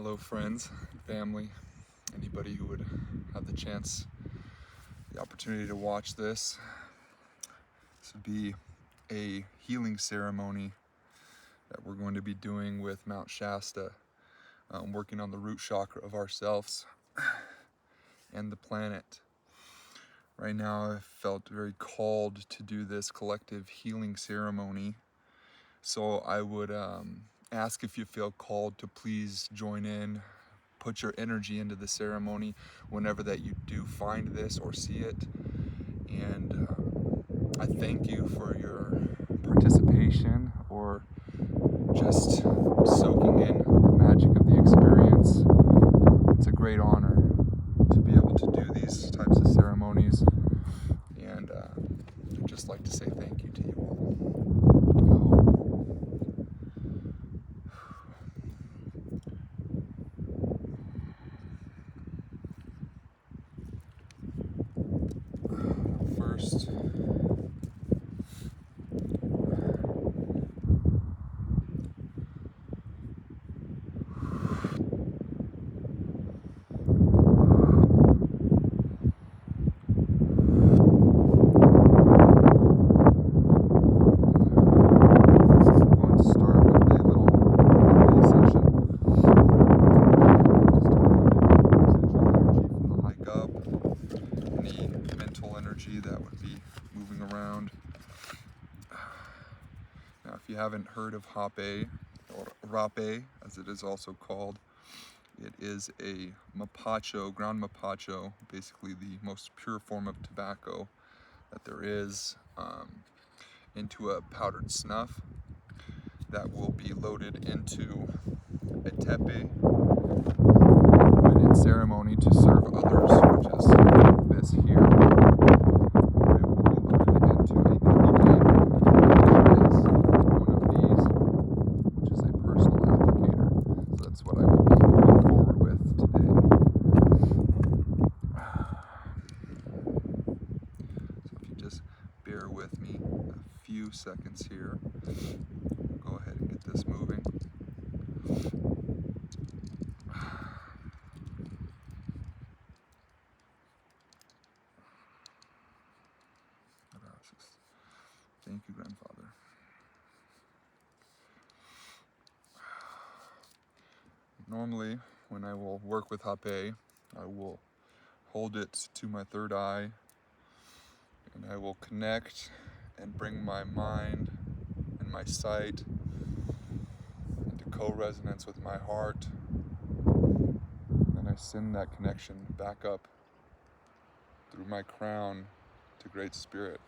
Hello friends, family, anybody who would have the chance, the opportunity to watch this. This would be a healing ceremony that we're going to be doing with Mount Shasta, working on the root chakra of ourselves and the planet. Right now I felt very called to do this collective healing ceremony, so I would ask if you feel called to please join in, put your energy into the ceremony whenever that you do find this or see it. And I thank you for your participation or just soaking in the magic of the experience. It's a great honor to be able to do these types of ceremonies, and I'd just like to say thank you to you all. First, that would be moving around. Now, if you haven't heard of hape, or rape as it is also called, it is a mapacho, ground mapacho, basically the most pure form of tobacco that there is, into a powdered snuff that will be loaded into a tepe when in ceremony to serve others, which is this here. Bear with me a few seconds here. Go ahead and get this moving. Thank you, grandfather. Normally, when I will work with hape, I will hold it to my third eye, and I will connect and bring my mind and my sight into co-resonance with my heart. And I send that connection back up through my crown to Great Spirit.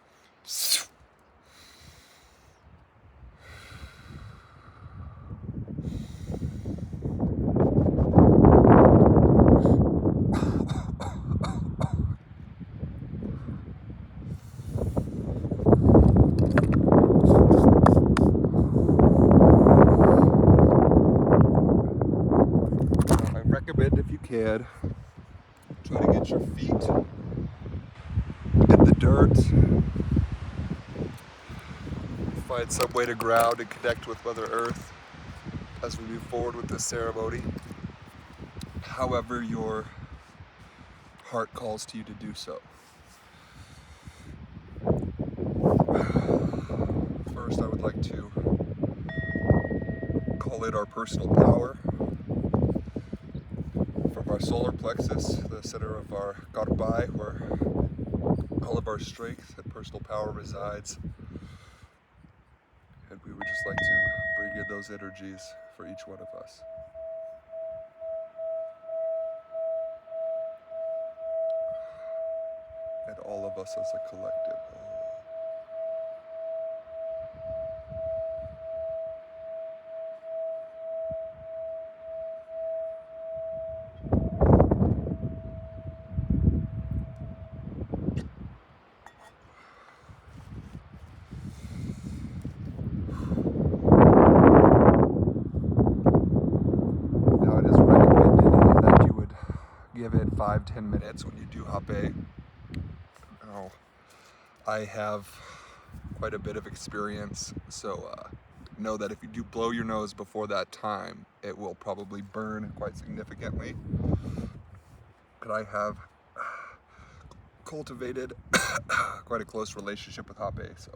If you can, try to get your feet in the dirt. Find some way to ground and connect with Mother Earth as we move forward with this ceremony. However your heart calls to you to do so. First, I would like to call in our personal power from our solar plexus, the center of our garbai, where all of our strength and personal power resides. And we would just like to bring in those energies for each one of us. And all of us as a collective. Give it 5-10 minutes when you do hape. Now, I have quite a bit of experience, so know that if you do blow your nose before that time, it will probably burn quite significantly. But I have cultivated quite a close relationship with Hape, so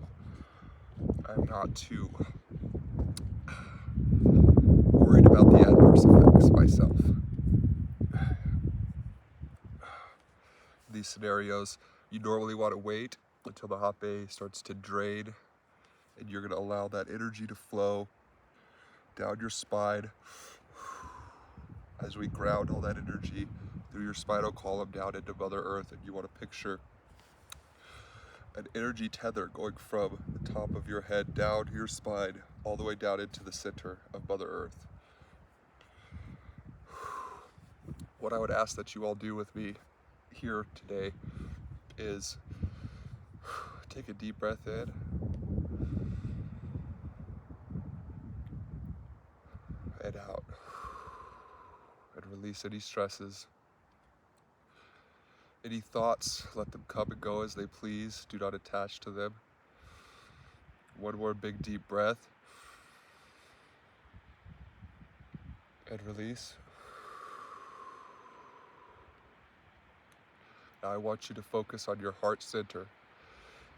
I'm not too worried about the adverse effects myself. These scenarios, you normally want to wait until the Hape starts to drain, and you're going to allow that energy to flow down your spine as we ground all that energy through your spinal column down into Mother Earth. And you want to picture an energy tether going from the top of your head down your spine all the way down into the center of Mother Earth. What I would ask that you all do with me here today is take a deep breath in and out, and release any stresses. Any thoughts, let them come and go as they please. Do not attach to them. One more big deep breath. And release. Now I want you to focus on your heart center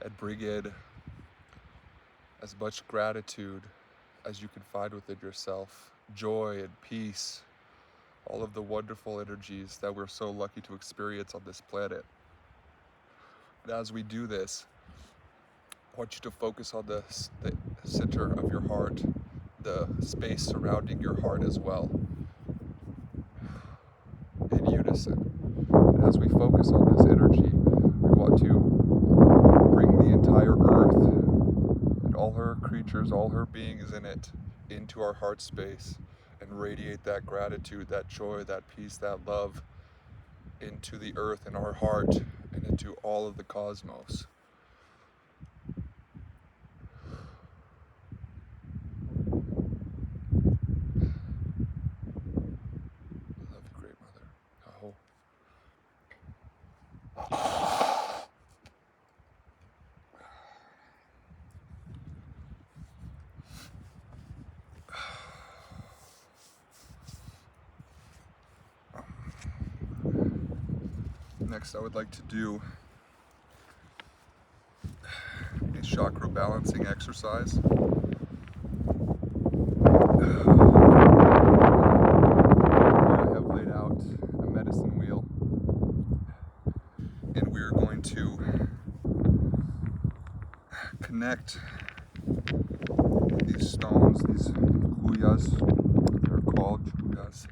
and bring in as much gratitude as you can find within yourself. Joy and peace. All of the wonderful energies that we're so lucky to experience on this planet. And as we do this, I want you to focus on the center of your heart, the space surrounding your heart as well, in unison. And as we focus on this energy, we want to bring the entire earth and all her creatures, all her beings in it, into our heart space, and radiate that gratitude, that joy, that peace, that love into the earth and our heart and into all of the cosmos. Love you, Great Mother. Aho. Next, I would like to do a chakra balancing exercise. I have laid out a medicine wheel, and we are going to connect these stones, these huyas, they're called huyas.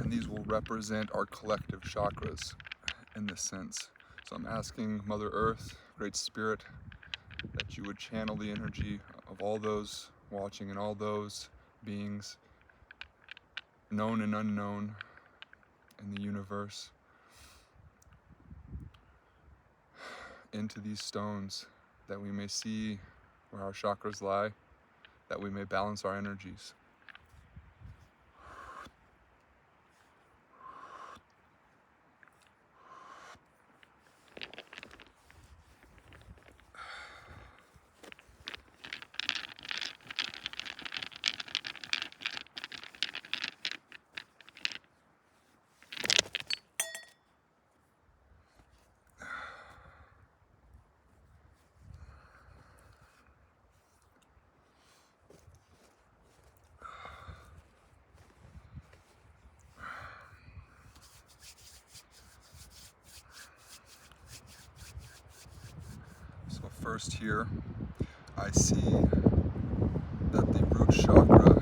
And these will represent our collective chakras in this sense. So I'm asking Mother Earth, Great Spirit, that you would channel the energy of all those watching and all those beings, known and unknown, in the universe, into these stones, that we may see where our chakras lie, that we may balance our energies. So first here, I see that the root chakra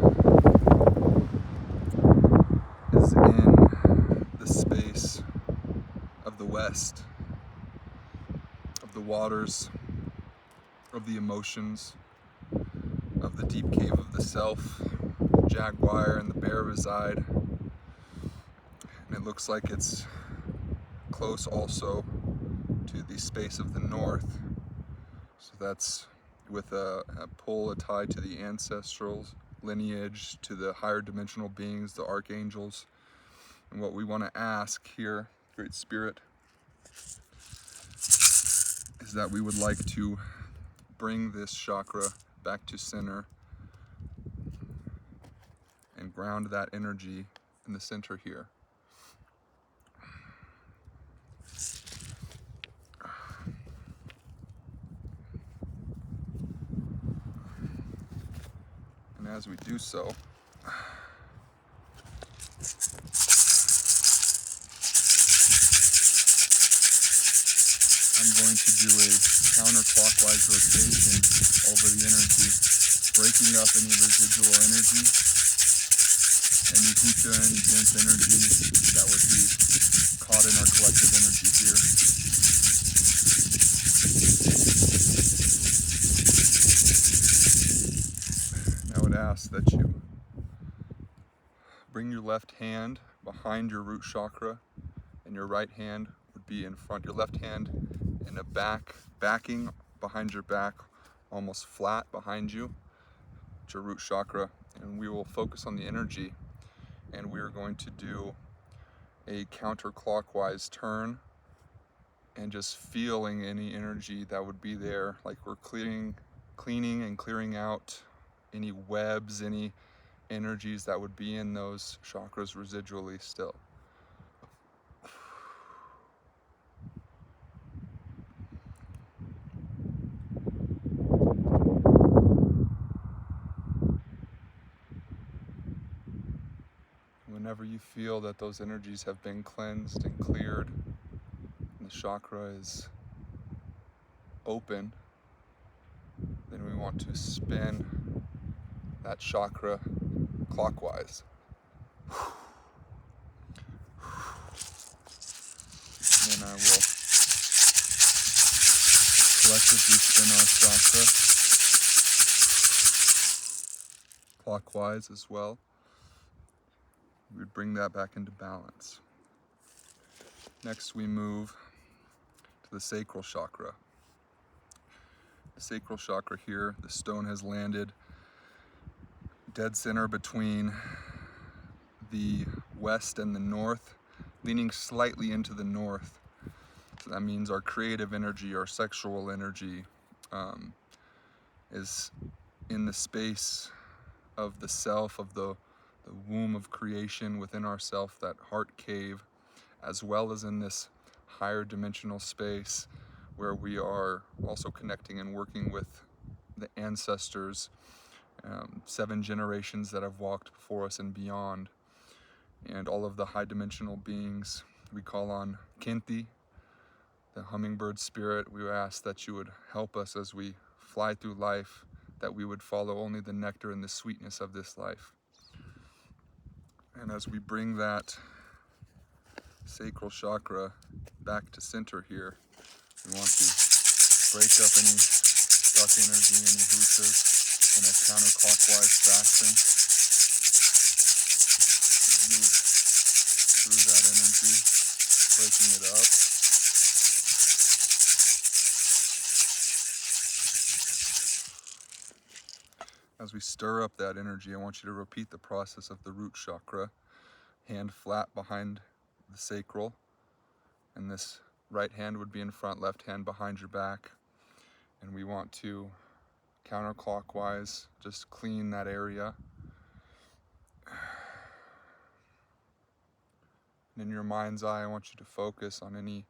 is in the space of the west, of the waters, of the emotions, of the deep cave of the self. Jaguar and the bear reside, and it looks like it's close also to the space of the north. So that's with a pull, a tie to the ancestral lineage, to the higher dimensional beings, the archangels. And what we want to ask here, Great Spirit, is that we would like to bring this chakra back to center and ground that energy in the center here. And as we do so, I'm going to do a counterclockwise rotation over the energy, breaking up any residual energy, any huta, any dense energy that would be caught in our collective energy here. I would ask that you bring your left hand behind your root chakra, and your right hand would be in front. Your left hand in a backing behind your back, almost flat behind you, your root chakra, and we will focus on the energy, and we are going to do a counterclockwise turn and just feeling any energy that would be there, like we're cleaning and clearing out any webs, any energies that would be in those chakras residually still. Whenever you feel that those energies have been cleansed and cleared, and the chakra is open, then we want to spin that chakra clockwise. And I will collectively spin our chakra clockwise as well. We would bring that back into balance. Next, we move to the sacral chakra. The sacral chakra here, the stone has landed dead center between the west and the north, leaning slightly into the north. So that means our creative energy, our sexual energy is in the space of the self, of the womb of creation within ourself, that heart cave, as well as in this higher dimensional space where we are also connecting and working with the ancestors, 7 generations that have walked before us and beyond, and all of the high dimensional beings. We call on Kinti, the hummingbird spirit. We ask that you would help us as we fly through life, that we would follow only the nectar and the sweetness of this life. And as we bring that sacral chakra back to center here, we want to break up any stuck energy, any hutas, in a counterclockwise fashion. Move through that energy, breaking it up. As we stir up that energy, I want you to repeat the process of the root chakra, hand flat behind the sacral, and this right hand would be in front, left hand behind your back, and we want to counterclockwise just clean that area. And in your mind's eye, I want you to focus on any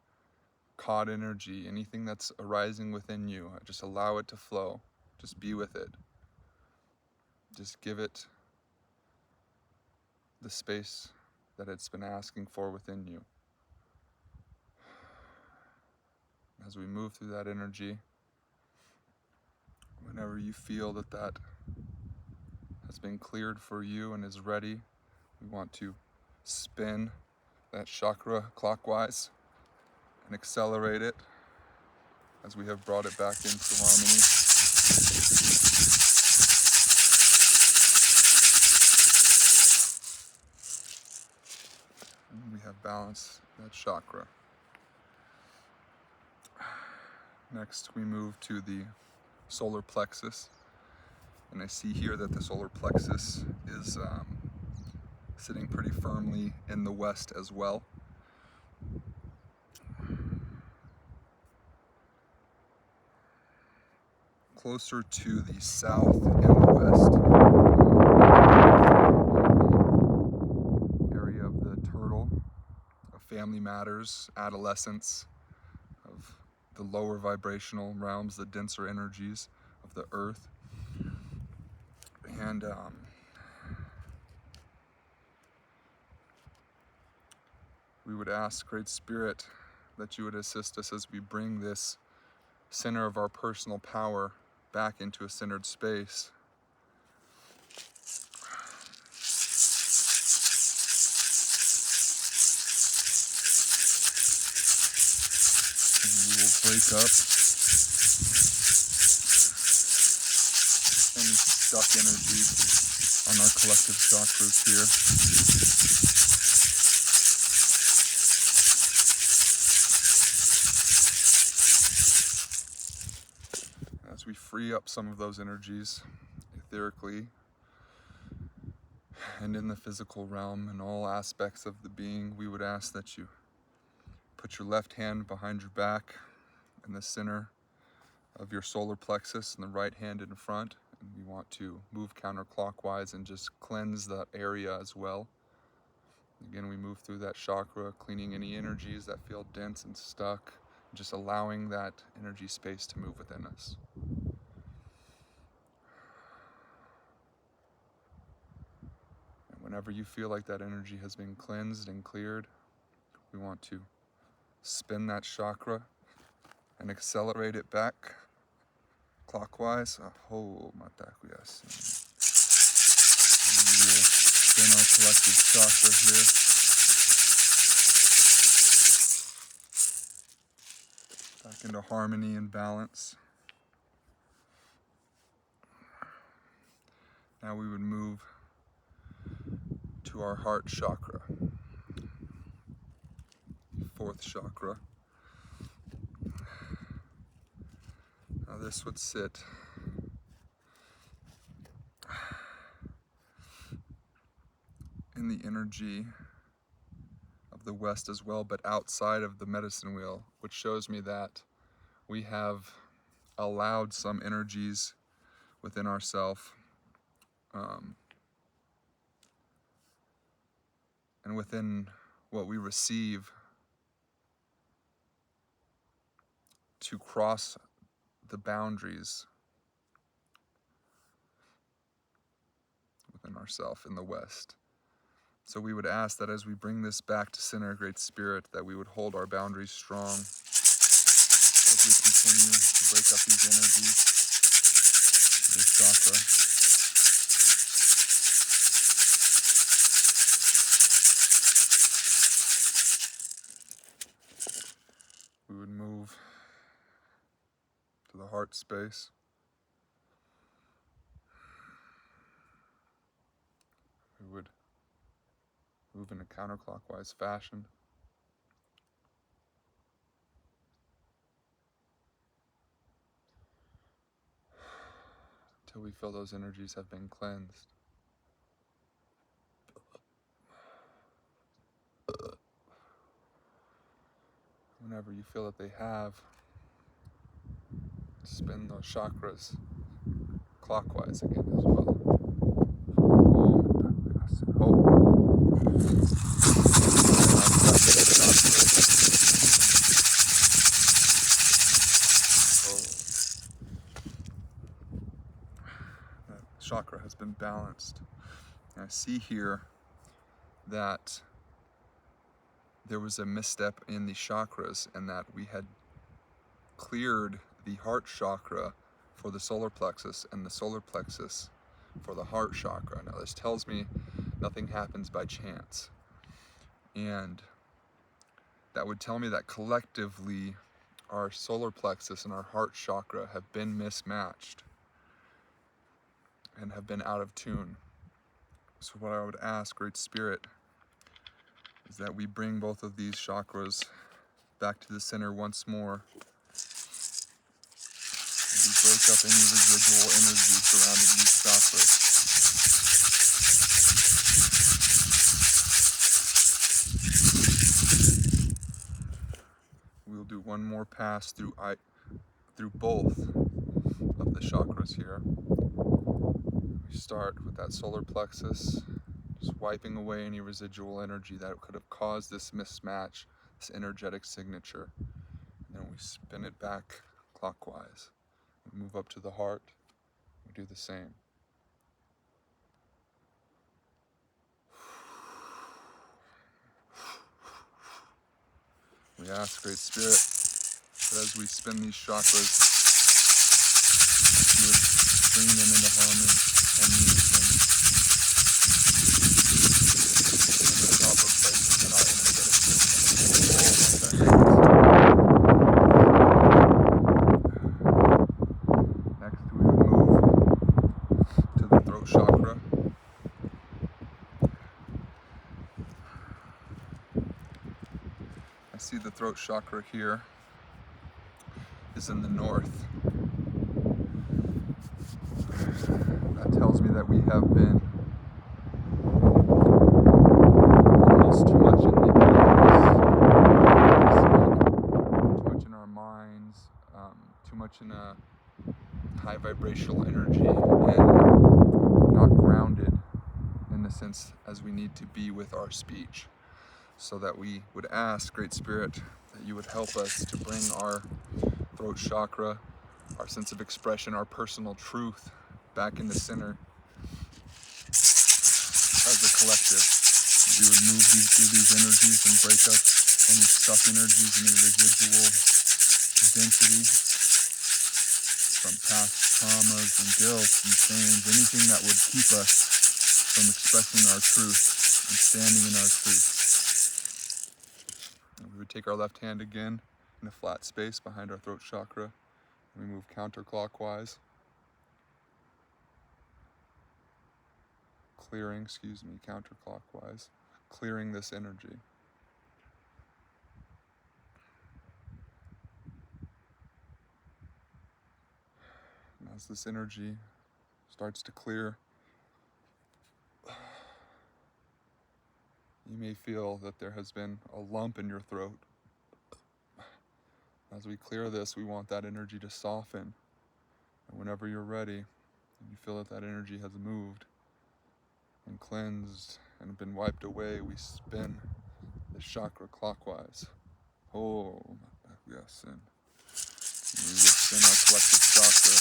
caught energy, anything that's arising within you. Just allow it to flow. Just be with it. Just give it the space that it's been asking for within you. As we move through that energy, whenever you feel that that has been cleared for you and is ready, we want to spin that chakra clockwise and accelerate it as we have brought it back into harmony. And we have balanced that chakra. Next, we move to the solar plexus. And I see here that the solar plexus is sitting pretty firmly in the west as well. closer to the south and the west. Area of the turtle, of family matters, adolescence, of the lower vibrational realms, the denser energies of the earth. And we would ask, Great Spirit, that you would assist us as we bring this center of our personal power back into a centered space. And we will break up any stuck energy on our collective chakras here. As we free up some of those energies etherically and in the physical realm and all aspects of the being, we would ask that you put your left hand behind your back in the center of your solar plexus and the right hand in front. And we want to move counterclockwise and just cleanse that area as well. Again, we move through that chakra, cleaning any energies that feel dense and stuck, just allowing that energy space to move within us. And whenever you feel like that energy has been cleansed and cleared, we want to spin that chakra and accelerate it back clockwise. Aho matakuyas. We will spin our collective chakra here. Back into harmony and balance. Now we would move to our heart chakra, fourth chakra. Now this would sit in the energy of the west as well, but outside of the medicine wheel, which shows me that we have allowed some energies within ourself and within what we receive to cross the boundaries within ourself in the West. So we would ask that as we bring this back to center, Great Spirit, that we would hold our boundaries strong as we continue to break up these energies, this chakra. We would move to the heart space. We would move in a counterclockwise fashion. Until we feel those energies have been cleansed. Whenever you feel that they have, spin those chakras clockwise again as well. That chakra has been balanced. And I see here that there was a misstep in the chakras, and that we had cleared the heart chakra for the solar plexus and the solar plexus for the heart chakra. Now this tells me nothing happens by chance, and that would tell me that collectively our solar plexus and our heart chakra have been mismatched and have been out of tune. So what I would ask, Great Spirit, is that we bring both of these chakras back to the center once more. And we break up any residual energy surrounding these chakras. We'll do one more pass through both of the chakras here. We start with that solar plexus, just wiping away any residual energy that could have caused this mismatch, this energetic signature. And then we spin it back clockwise. We move up to the heart. We do the same. We ask Great Spirit that as we spin these chakras, you would bring them into harmony and unison. The proper places in our energetic system. Next, we would move to the throat chakra. I see the throat chakra here is in the north. That tells me that we have been almost too much in the too much in our minds, too much in a high vibrational energy, and not grounded in the sense as we need to be with our speech. So that we would ask, Great Spirit, that you would help us to bring our throat chakra, our sense of expression, our personal truth back in the center as a collective. We would move through these energies and break up any stuck energies, any residual density from past traumas and guilt and shames, anything that would keep us from expressing our truth and standing in our truth. And we would take our left hand again in a flat space behind our throat chakra. We move counterclockwise, counterclockwise, clearing this energy. And as this energy starts to clear, you may feel that there has been a lump in your throat. As we clear this, we want that energy to soften. And whenever you're ready, and you feel that that energy has moved and cleansed and been wiped away, we spin the chakra clockwise. Oh, yes. And we would spin our collective chakra.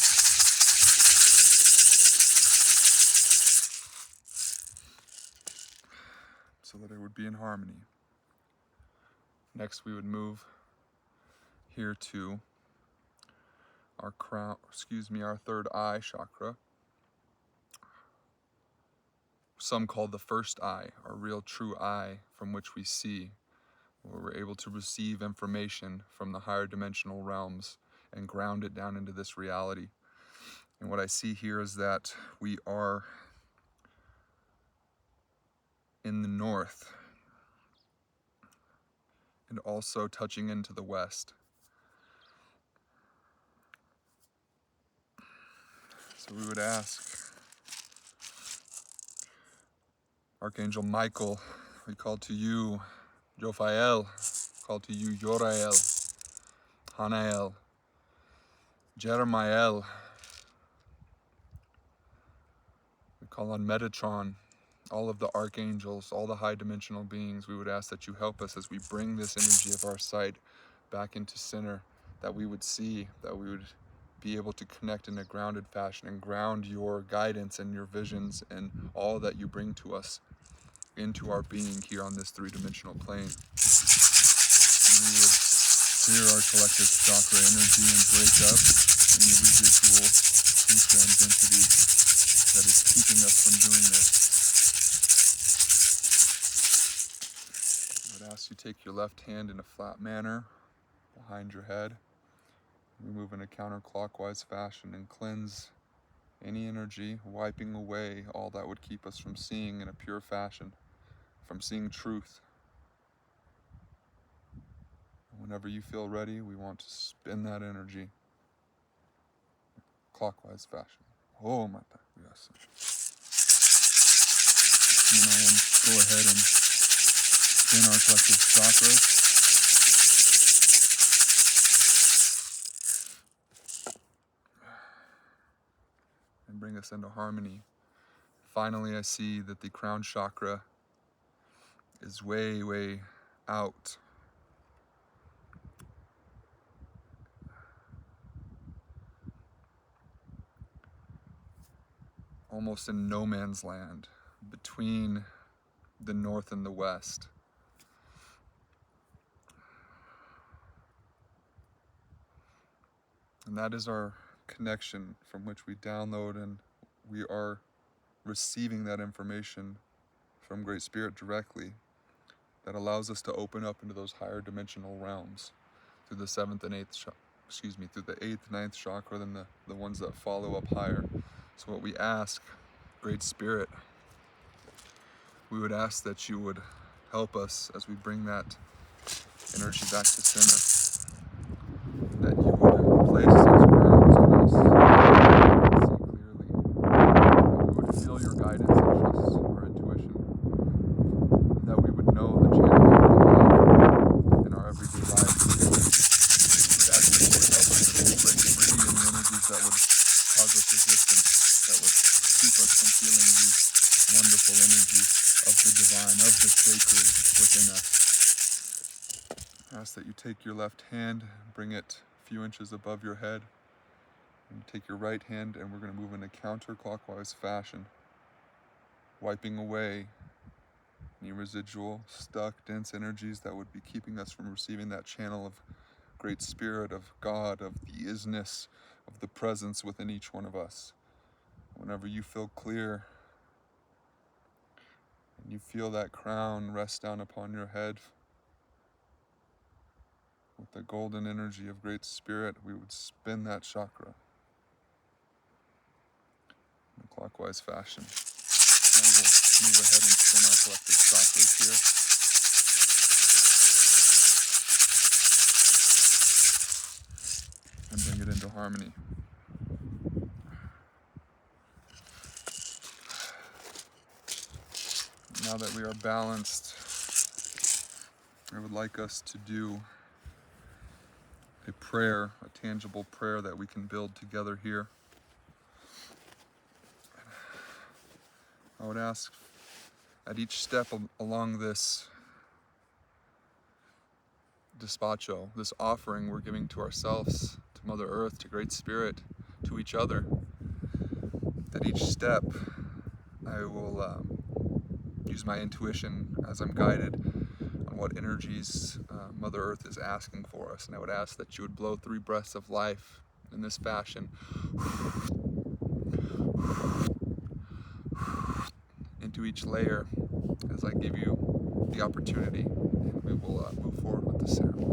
So that it would be in harmony. Next, we would move here to our our third eye chakra. Some call the first eye, our real true eye from which we see, where we're able to receive information from the higher dimensional realms and ground it down into this reality. And what I see here is that we are in the north and also touching into the west. So we would ask Archangel Michael, we call to you Jophael, call to you Yorael, Hanael, Jeremiel. We call on Metatron, all of the archangels, all the high dimensional beings. We would ask that you help us as we bring this energy of our sight back into center, that we would see, that we would be able to connect in a grounded fashion and ground your guidance and your visions and all that you bring to us into our being here on this three-dimensional plane. And we would clear our collective chakra energy and break up any residual pizza and density that is keeping us from doing this. I would ask you to take your left hand in a flat manner behind your head. We move in a counterclockwise fashion and cleanse any energy, wiping away all that would keep us from seeing in a pure fashion, from seeing truth. Whenever you feel ready, we want to spin that energy clockwise fashion. Oh my God, yes. And now we'll go ahead and spin our collective chakras. and bring us into harmony. Finally, I see that the crown chakra is way, way out. Almost in no man's land, between the north and the west. And that is our connection from which we download, and we are receiving that information from Great Spirit directly that allows us to open up into those higher dimensional realms through the seventh and eighth, through the eighth, ninth chakra, then the ones that follow up higher. So what we ask, Great Spirit, we would ask that you would help us as we bring that energy back to center, that you would place those grounds on us, see clearly, that we would feel your guidance and trust our intuition, that we would know the channel of your love in our everyday life. We'd ask that you would help us to break free in the energies that would cause us resistance, that would keep us from feeling these wonderful energies of the divine, of the sacred within us. I ask that you take your left hand, bring it a few inches above your head, and take your right hand, and we're going to move in a counterclockwise fashion, wiping away any residual, stuck, dense energies that would be keeping us from receiving that channel of Great Spirit, of God, of the isness, of the presence within each one of us. Whenever you feel clear, and you feel that crown rest down upon your head, with the golden energy of Great Spirit, we would spin that chakra in a clockwise fashion. I will move ahead and spin our collective chakras here. And bring it into harmony. Now that we are balanced, I would like us to do a prayer, a tangible prayer that we can build together here. I would ask at each step along this Despacho, this offering we're giving to ourselves, to Mother Earth, to Great Spirit, to each other, that each step I will use my intuition as I'm guided on what energies Mother Earth is asking for us. And I would ask that you would blow 3 breaths of life in this fashion into each layer as I give you the opportunity, and we will move forward with the ceremony.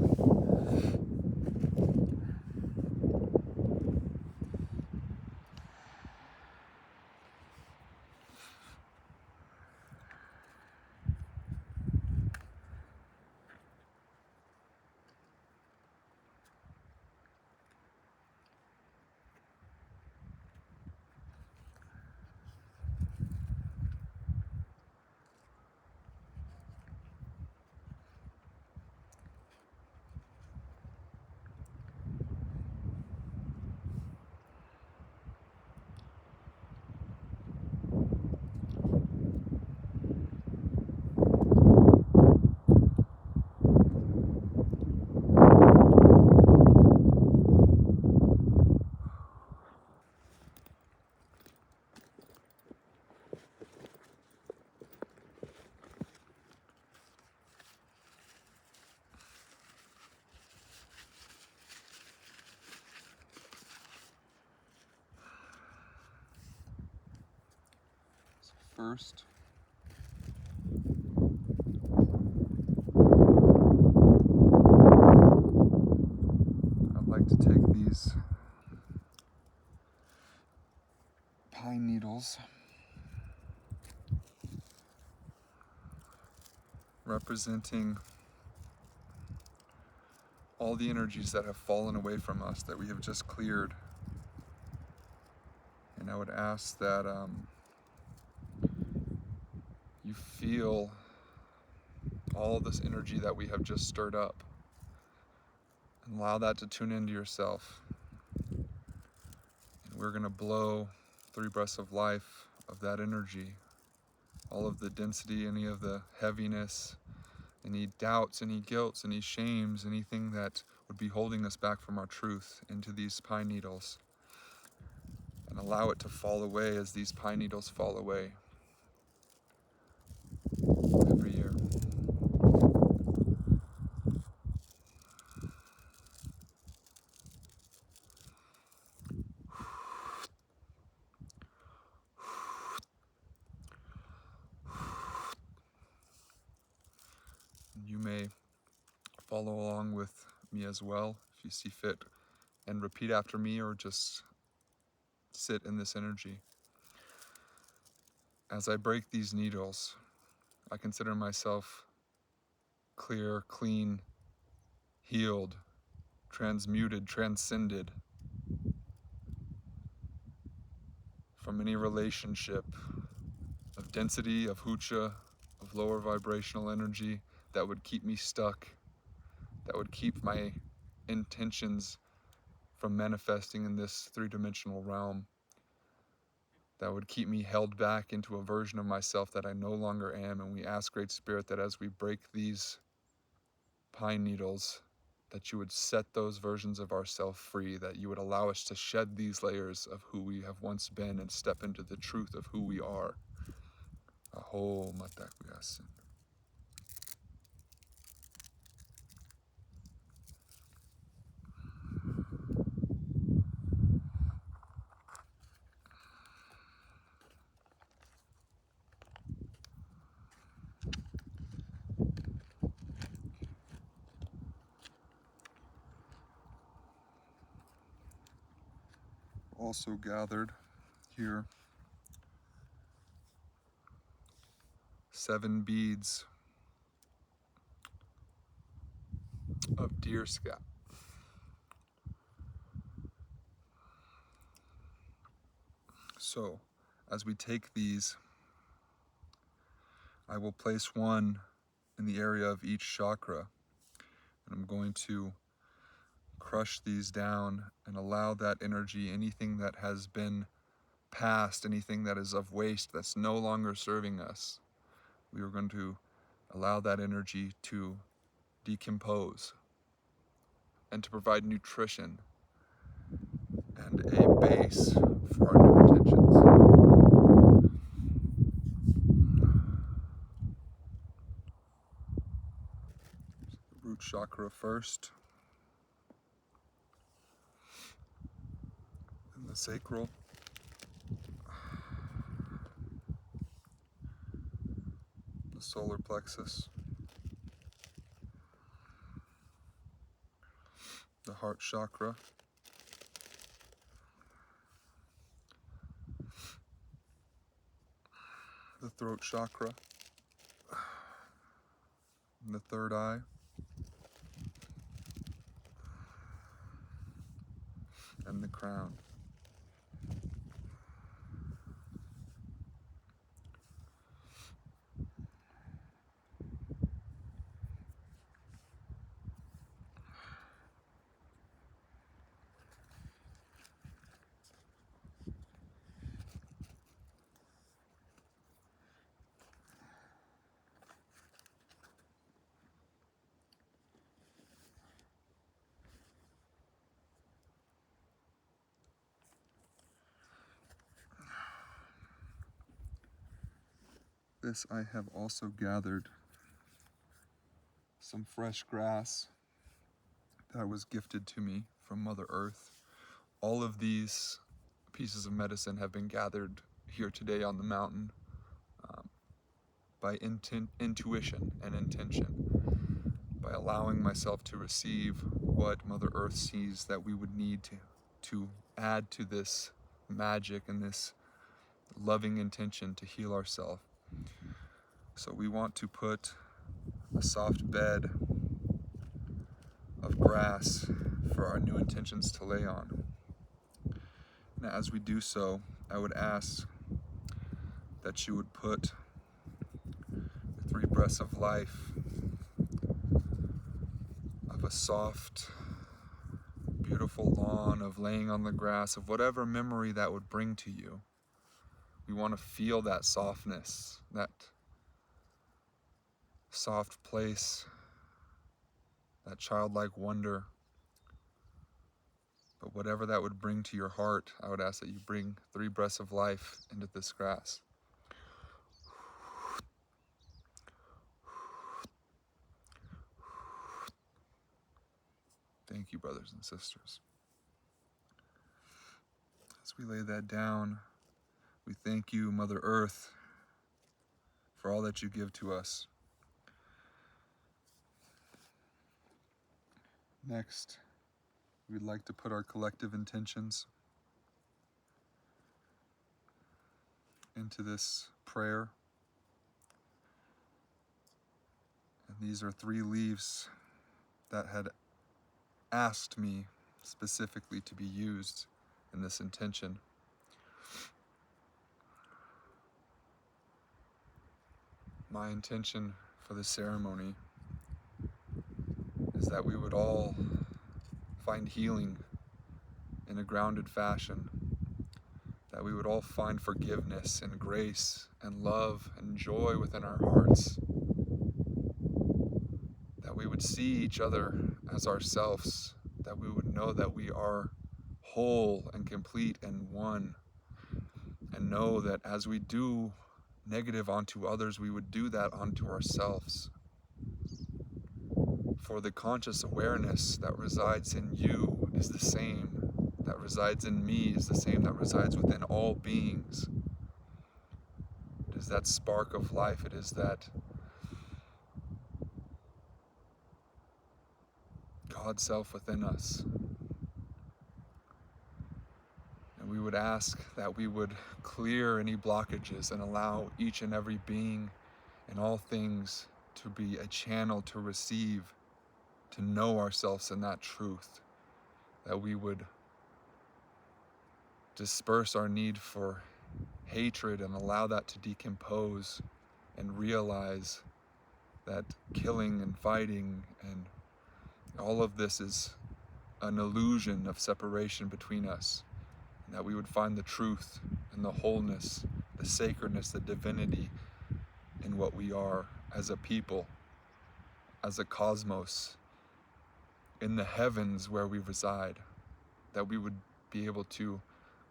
First, I'd like to take these pine needles, representing all the energies that have fallen away from us, that we have just cleared. And I would ask that you feel all of this energy that we have just stirred up, and allow that to tune into yourself. And we're going to blow 3 breaths of life of that energy, all of the density, any of the heaviness, any doubts, any guilts, any shames, anything that would be holding us back from our truth into these pine needles, and allow it to fall away as these pine needles fall away every year. You may follow along with me as well if you see fit, and repeat after me or just sit in this energy. As I break these needles, I consider myself clear, clean, healed, transmuted, transcended from any relationship of density, of hucha, of lower vibrational energy that would keep me stuck, that would keep my intentions from manifesting in this 3-dimensional realm, that would keep me held back into a version of myself that I no longer am. And we ask, Great Spirit, that as we break these pine needles, that you would set those versions of ourselves free, that you would allow us to shed these layers of who we have once been and step into the truth of who we are. Aho matakuyasin. Also gathered here 7 beads of deer scat. So, as we take these, I will place one in the area of each chakra, and I'm going to crush these down and allow that energy, anything that has been past, anything that is of waste, that's no longer serving us, we are going to allow that energy to decompose and to provide nutrition and a base for our new intentions. Root chakra first, and the sacral, the solar plexus, the heart chakra, the throat chakra, and the third eye, and the crown. This I have also gathered some fresh grass that was gifted to me from Mother Earth. All of these pieces of medicine have been gathered here today on the mountain by intuition and intention, by allowing myself to receive what Mother Earth sees that we would need to add to this magic and this loving intention to heal ourselves. So we want to put a soft bed of grass for our new intentions to lay on. And as we do so, I would ask that you would put the 3 breaths of life of a soft, beautiful lawn, of laying on the grass, of whatever memory that would bring to you, We want to feel that softness, that soft place, that childlike wonder. But whatever that would bring to your heart, I would ask that you bring 3 breaths of life into this grass. Thank you, brothers and sisters. As we lay that down, we thank you, Mother Earth, for all that you give to us. Next, we'd like to put our collective intentions into this prayer. And these are 3 leaves that had asked me specifically to be used in this intention. My intention for this ceremony is that we would all find healing in a grounded fashion, that we would all find forgiveness and grace and love and joy within our hearts, that we would see each other as ourselves, that we would know that we are whole and complete and one, and know that as we do negative onto others, we would do that onto ourselves. For the conscious awareness that resides in you is the same that resides in me, is the same that resides within all beings. It is that spark of life, it is that God self within us. And we would ask that we would clear any blockages and allow each and every being and all things to be a channel to receive, to know ourselves in that truth, that we would disperse our need for hatred and allow that to decompose and realize that killing and fighting and all of this is an illusion of separation between us, and that we would find the truth and the wholeness, the sacredness, the divinity in what we are as a people, as a cosmos, in the heavens where we reside, that we would be able to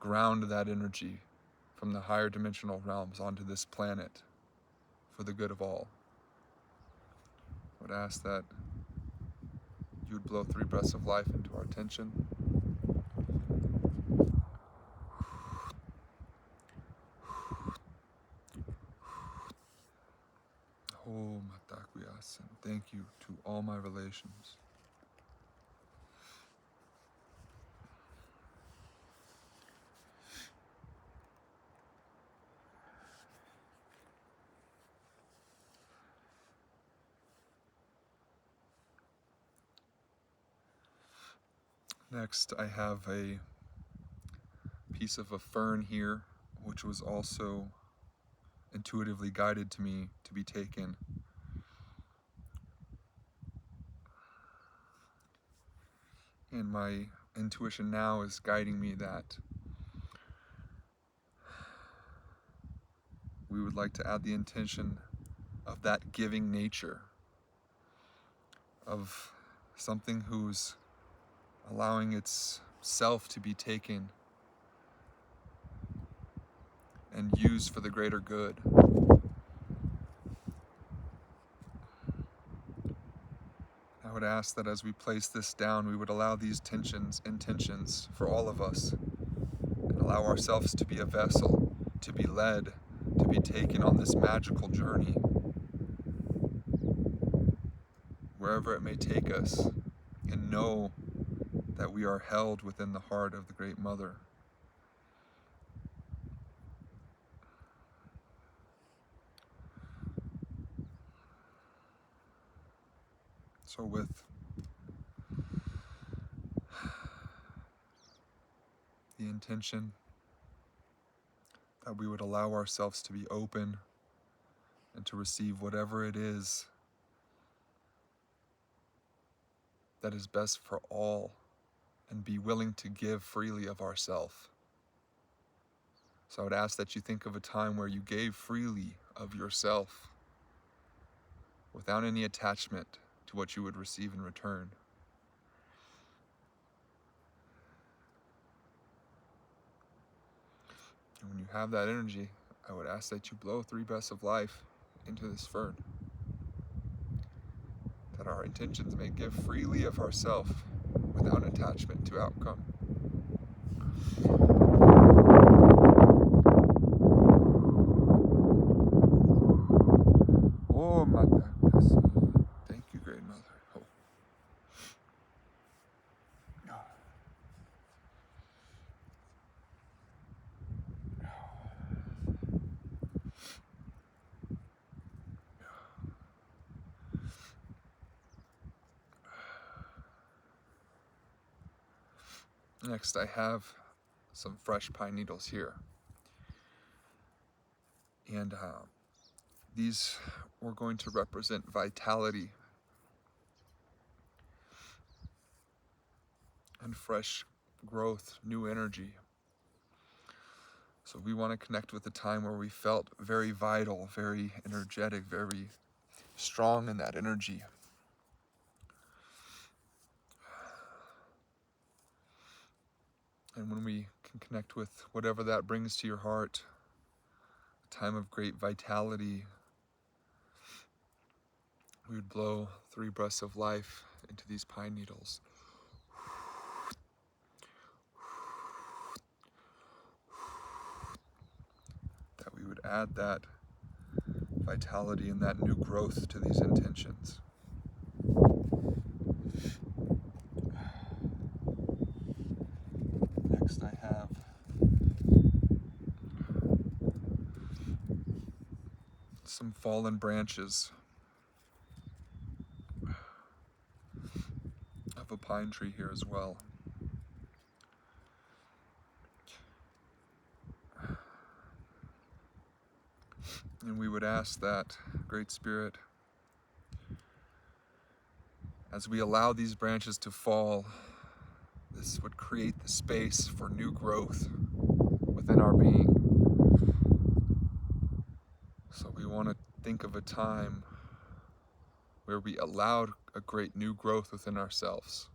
ground that energy from the higher dimensional realms onto this planet for the good of all. I would ask that you would blow 3 breaths of life into our attention. Oh, Matakuyasan, thank you to all my relations. Next, I have a piece of a fern here, which was also intuitively guided to me to be taken. And my intuition now is guiding me that we would like to add the intention of that giving nature, of something who's allowing its self to be taken and used for the greater good. I would ask that as we place this down, we would allow these intentions for all of us, and allow ourselves to be a vessel, to be led, to be taken on this magical journey, wherever it may take us, and know that we are held within the heart of the Great Mother. So with the intention that we would allow ourselves to be open and to receive whatever it is that is best for all, and be willing to give freely of ourself, So I would ask that you think of a time where you gave freely of yourself without any attachment to what you would receive in return. And when you have that energy, I would ask that you blow 3 breaths of life into this fern. That our intentions may give freely of ourself without attachment to outcome. Oh, Mata, yes. Thank you, Great Mother. Oh. Next, I have some fresh pine needles here. And these were going to represent vitality and fresh growth, new energy. So we want to connect with a time where we felt very vital, very energetic, very strong in that energy. And when we can connect with whatever that brings to your heart, a time of great vitality, we would blow 3 breaths of life into these pine needles. That we would add that vitality and that new growth to these intentions. Next, I have some fallen branches of a pine tree here as well. And we would ask that, Great Spirit, as we allow these branches to fall, this would create the space for new growth within our being. So we want to think of a time where we allowed a great new growth within ourselves.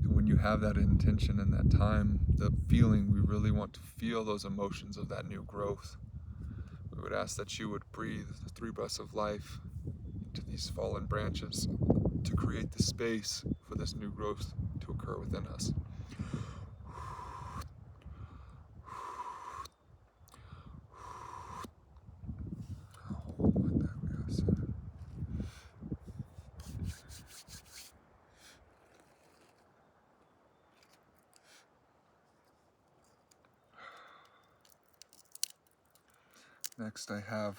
And when you have that intention and that time, the feeling, we really want to feel those emotions of that new growth. We would ask that you would breathe the 3 breaths of life into these fallen branches to create the space for this new growth to occur within us. Next, I have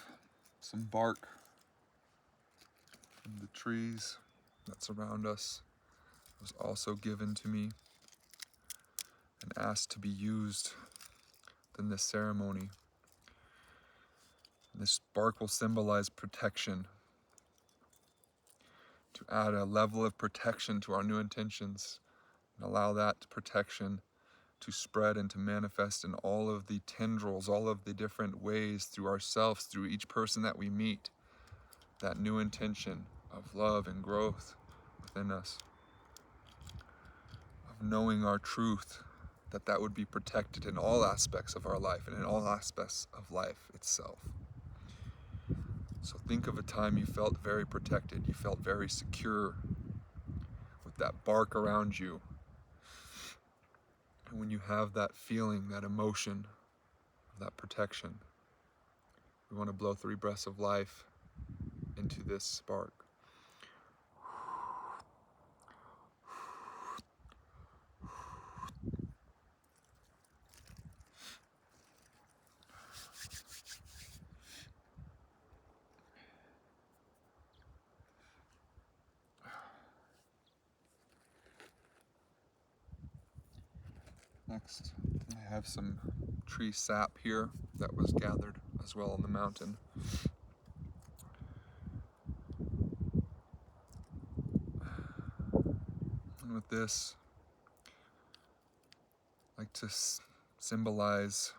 some bark from the trees that surround us. It was also given to me and asked to be used in this ceremony. This bark will symbolize protection, to add a level of protection to our new intentions and allow that protection to spread and to manifest in all of the tendrils, all of the different ways through ourselves, through each person that we meet, that new intention of love and growth within us, of knowing our truth, that would be protected in all aspects of our life and in all aspects of life itself. So think of a time you felt very protected, you felt very secure with that bark around you. And when you have that feeling, that emotion of that protection, we want to blow 3 breaths of life into this spark. Next, I have some tree sap here that was gathered as well on the mountain. And with this, like to symbolize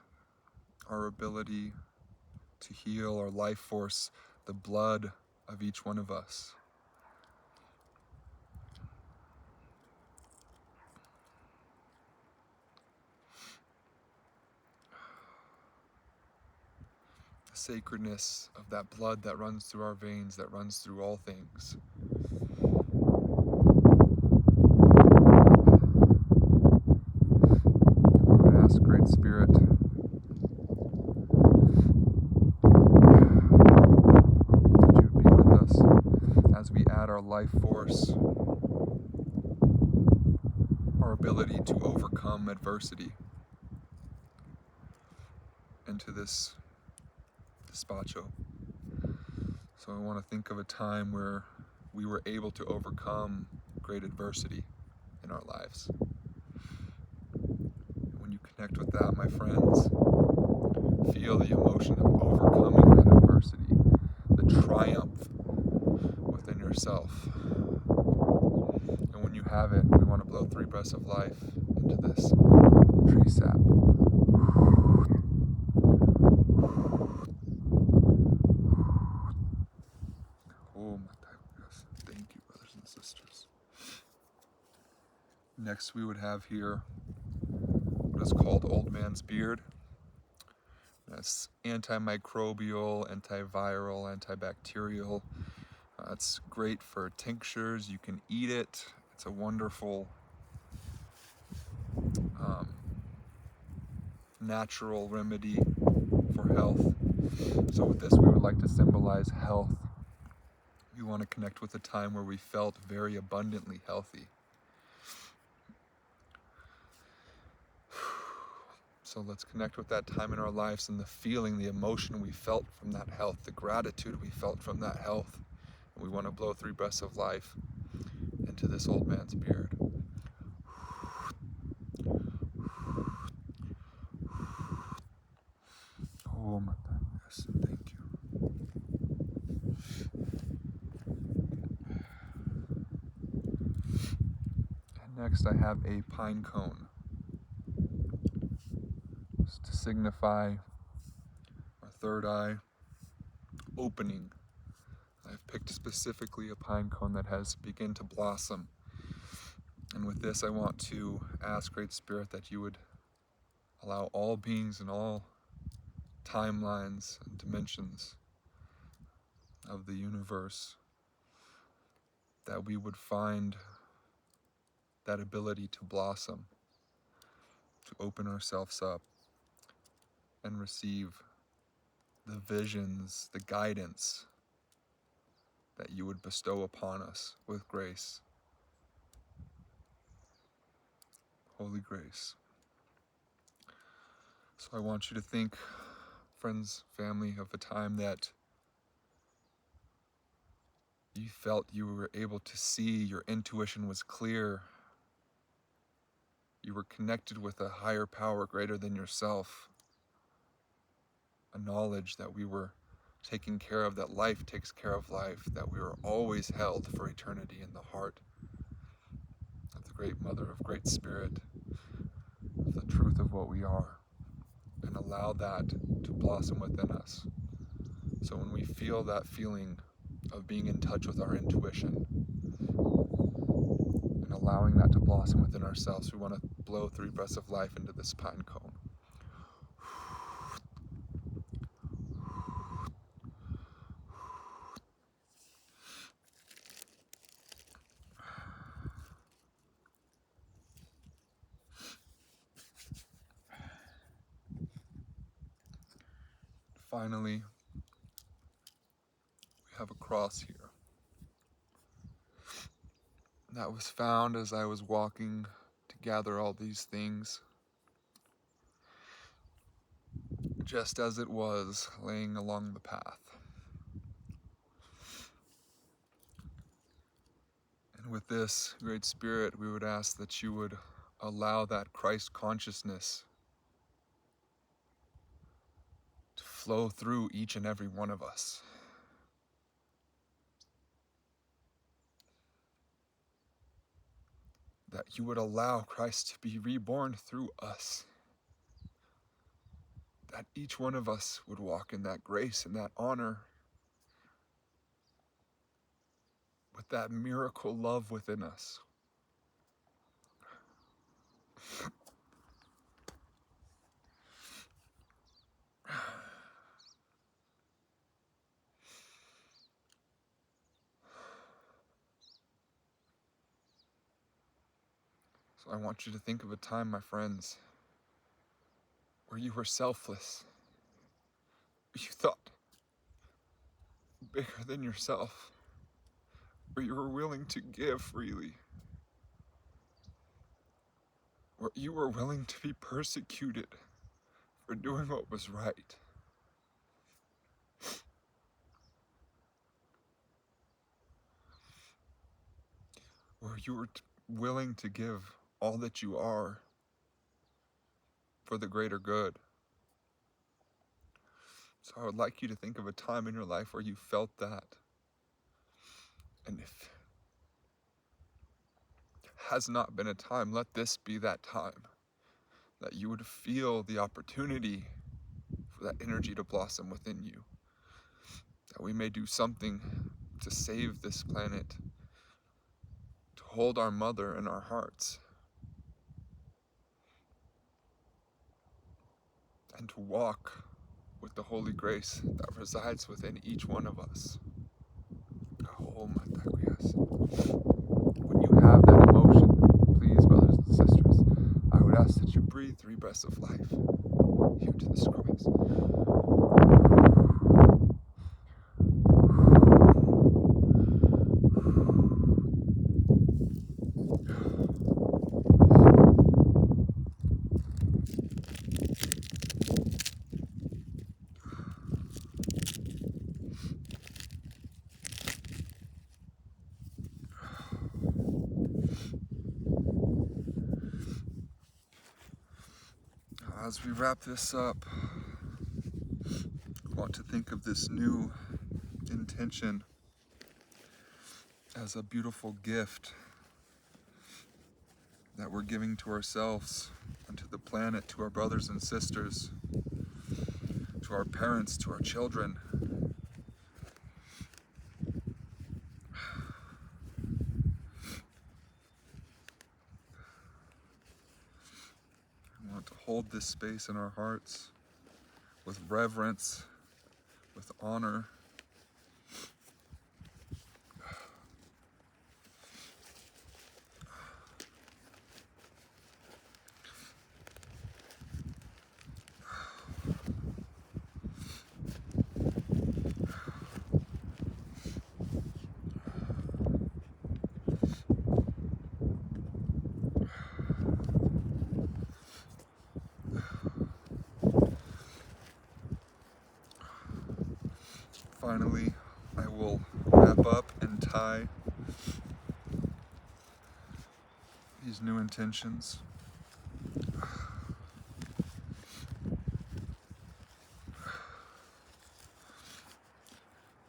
our ability to heal, our life force, the blood of each one of us. The sacredness of that blood that runs through our veins, that runs through all things. We would ask Great Spirit that you would be with us as we add our life force, our ability to overcome adversity into this Despacho. So I want to think of a time where we were able to overcome great adversity in our lives. When you connect with that, my friends, feel the emotion of overcoming that adversity, the triumph within yourself. And when you have it, we want to blow 3 breaths of life into this tree sap. Oh my God, thank you, brothers and sisters. Next, we would have here what is called old man's beard. That's antimicrobial, antiviral, antibacterial. It's great for tinctures. You can eat it. It's a wonderful natural remedy for health. So with this, we would like to symbolize health. We want to connect with a time where we felt very abundantly healthy. So let's connect with that time in our lives and the feeling, the emotion we felt from that health, the gratitude we felt from that health. And we want to blow 3 breaths of life into this old man's beard. Oh my goodness, thank you. And next I have a pine cone. Just to signify our third eye opening. I've picked specifically a pine cone that has begun to blossom. And with this, I want to ask Great Spirit that you would allow all beings in all timelines and dimensions of the universe, that we would find that ability to blossom, to open ourselves up and receive the visions, the guidance that you would bestow upon us with grace. Holy grace. So I want you to think, friends, family, of a time that you felt you were able to see, your intuition was clear, you were connected with a higher power greater than yourself, a knowledge that we were taking care of, that life takes care of life, that we were always held for eternity in the heart of the Great Mother, of Great Spirit, of the truth of what we are, and allow that to blossom within us. So when we feel that feeling of being in touch with our intuition and allowing that to blossom within ourselves, we want to blow 3 breaths of life into this pine cone. Finally, we have a cross here. That was found as I was walking to gather all these things, just as it was laying along the path. And with this, Great Spirit, we would ask that you would allow that Christ consciousness to flow through each and every one of us. that you would allow Christ to be reborn through us, that each one of us would walk in that grace and that honor, with that miracle love within us. So I want you to think of a time, my friends, where you were selfless. You thought bigger than yourself, where you were willing to give freely, where you were willing to be persecuted for doing what was right. Where you were willing to give all that you are for the greater good. So I would like you to think of a time in your life where you felt that. And if it has not been a time, let this be that time, that you would feel the opportunity for that energy to blossom within you, that we may do something to save this planet, to hold our mother in our hearts, and to walk with the holy grace that resides within each one of us. When you have that emotion, please, brothers and sisters, I would ask that you breathe 3 breaths of life here to this Christ. As we wrap this up, I want to think of this new intention as a beautiful gift that we're giving to ourselves and to the planet, to our brothers and sisters, to our parents, to our children. We want to hold this space in our hearts with reverence, with honor. Finally, I will wrap up and tie these new intentions.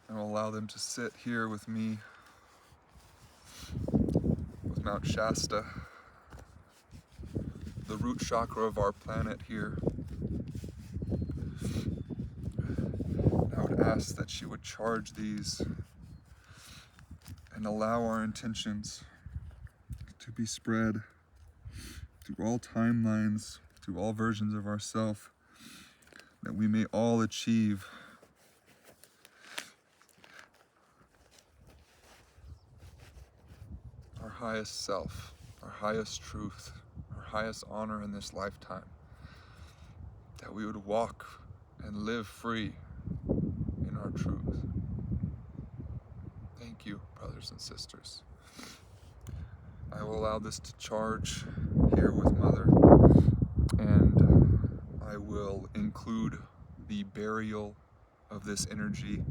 And I'll allow them to sit here with me, with Mount Shasta, the root chakra of our planet here. And I would ask that she would charge these and allow our intentions to be spread through all timelines, through all versions of ourself, that we may all achieve our highest self, our highest truth, our highest honor in this lifetime, that we would walk and live free in our truth. Thank you, brothers and sisters. I will allow this to charge here with Mother, and I will include the burial of this energy.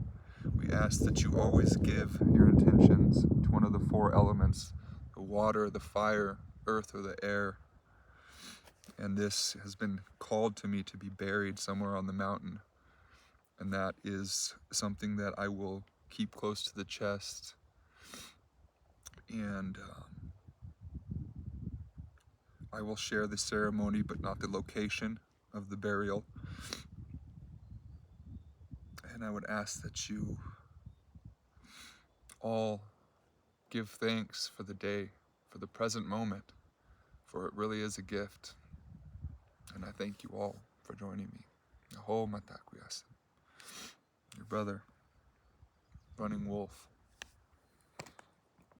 We ask that you always give your intentions to one of the 4 elements, the water, the fire, earth, or the air. And this has been called to me to be buried somewhere on the mountain. And that is something that I will keep close to the chest. And I will share the ceremony, but not the location of the burial. And I would ask that you all give thanks for the day, for the present moment, for it really is a gift. And I thank you all for joining me. Aho Matakuyasu. Your brother, Running Wolf.